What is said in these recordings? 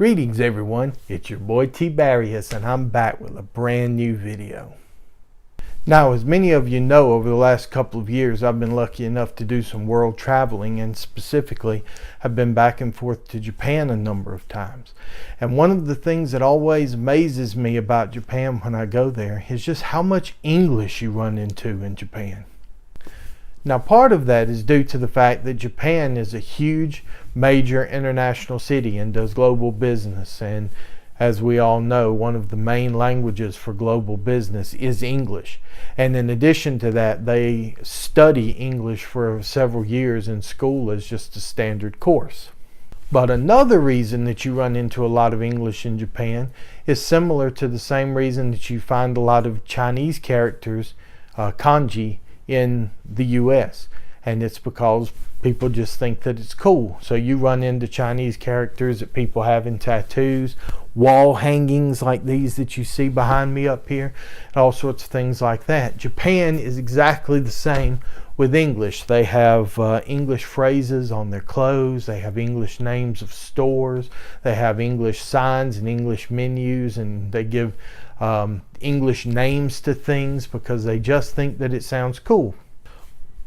Greetings everyone, it's your boy Tbearius and I'm back with a brand new video. Now, as many of you know, over the last couple of years I've been lucky enough to do some world traveling, and specifically have been back and forth to Japan a number of times. And one of the things that always amazes me about Japan when I go there is just how much English you run into in Japan. Now, part of that is due to the fact that Japan is a huge, major international city and does global business. And as we all know, one of the main languages for global business is English. And in addition to that, they study English for several years in school as just a standard course. But another reason that you run into a lot of English in Japan is similar to the same reason that you find a lot of Chinese characters, kanji, in the US, and it's because people just think that it's cool. So you run into Chinese characters that people have in tattoos, wall hangings like these that you see behind me up here, and all sorts of things like that. Japan is exactly the same with English. They have English phrases on their clothes, they have English names of stores, they have English signs and English menus, and they give English names to things because they just think that it sounds cool.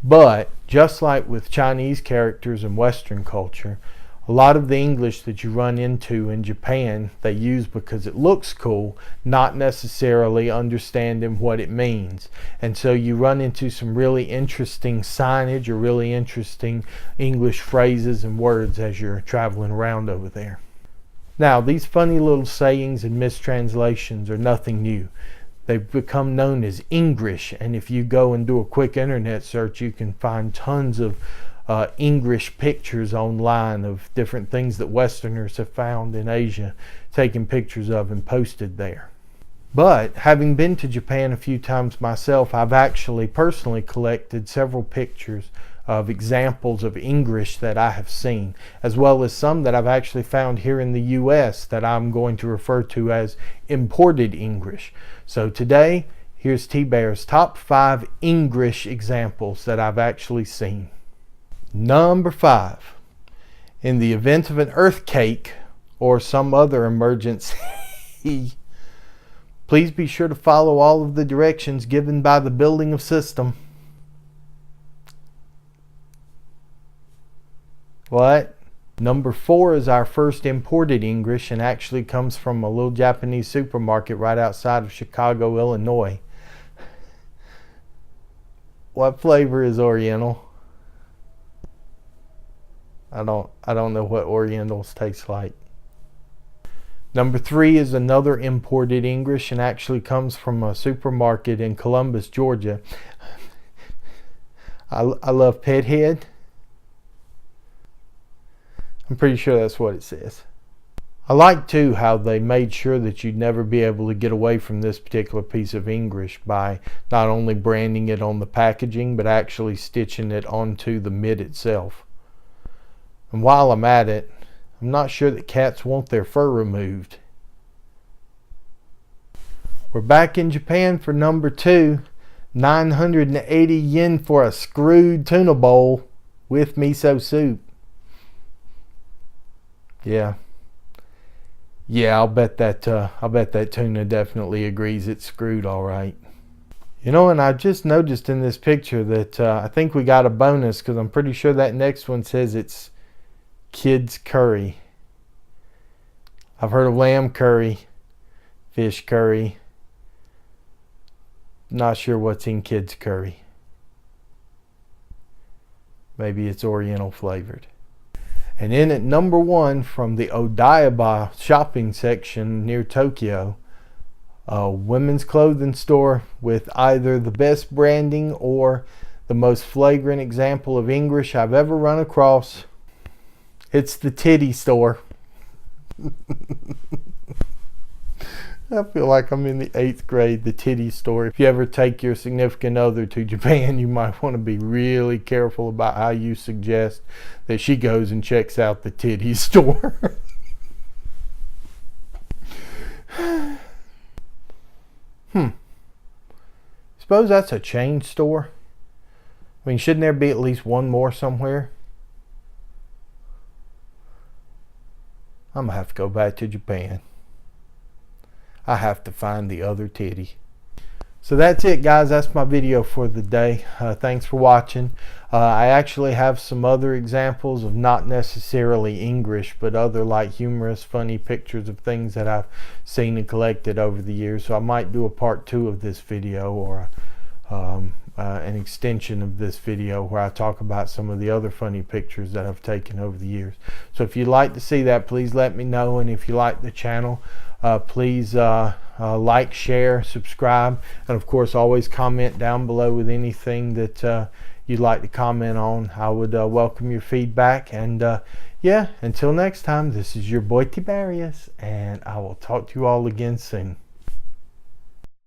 But just like with Chinese characters and Western culture, a lot of the English that you run into in Japan they use because it looks cool, not necessarily understanding what it means. And so you run into some really interesting signage or really interesting English phrases and words as you're traveling around over there. Now, these funny little sayings and mistranslations are nothing new. They've become known as Engrish, and if you go and do a quick internet search, you can find tons of English pictures online of different things that Westerners have found in Asia, taken pictures of and posted there. But having been to Japan a few times myself, I've actually personally collected several pictures of examples of English that I have seen, as well as some that I've actually found here in the US that I'm going to refer to as imported English. So today, here's T-Bear's top 5 English examples that I've actually seen. Number 5. In the event of an earthquake or some other emergency, please be sure to follow all of the directions given by the building of system. What? Number 4 is our first imported English and actually comes from a little Japanese supermarket right outside of Chicago, Illinois. What flavor is Oriental? I don't know what Orientals taste like. Number 3 is another imported English and actually comes from a supermarket in Columbus, Georgia. I love Pethead. I'm pretty sure that's what it says. I like too how they made sure that you'd never be able to get away from this particular piece of English by not only branding it on the packaging but actually stitching it onto the mitt itself. And while I'm at it, I'm not sure that cats want their fur removed. We're back in Japan for number 2. 980 yen for a screwed tuna bowl with miso soup. Yeah, I'll bet that tuna definitely agrees it's screwed all right. You know, and I just noticed in this picture that I think we got a bonus because I'm pretty sure that next one says it's kids curry. I've heard of lamb curry, fish curry. Not sure what's in kids curry. Maybe it's Oriental flavored. And in at number 1 from the Odaiba shopping section near Tokyo, a women's clothing store with either the best branding or the most flagrant example of English I've ever run across. It's the titty store. I feel like I'm in the 8th grade, the titty store. If you ever take your significant other to Japan, you might want to be really careful about how you suggest that she goes and checks out the titty store. Suppose that's a chain store? I mean, shouldn't there be at least one more somewhere? I'm gonna have to go back to Japan. I have to find the other titty. So that's it, guys. That's my video for the day. Thanks for watching. I actually have some other examples of not necessarily English, but other like humorous, funny pictures of things that I've seen and collected over the years. So I might do a part 2 of this video, or an extension of this video where I talk about some of the other funny pictures that I've taken over the years. So if you'd like to see that, please let me know. And if you like the channel, please like, share, subscribe, and of course always comment down below with anything that you'd like to comment on. I would welcome your feedback. And yeah, until next time, this is your boy Tbearius, and I will talk to you all again soon.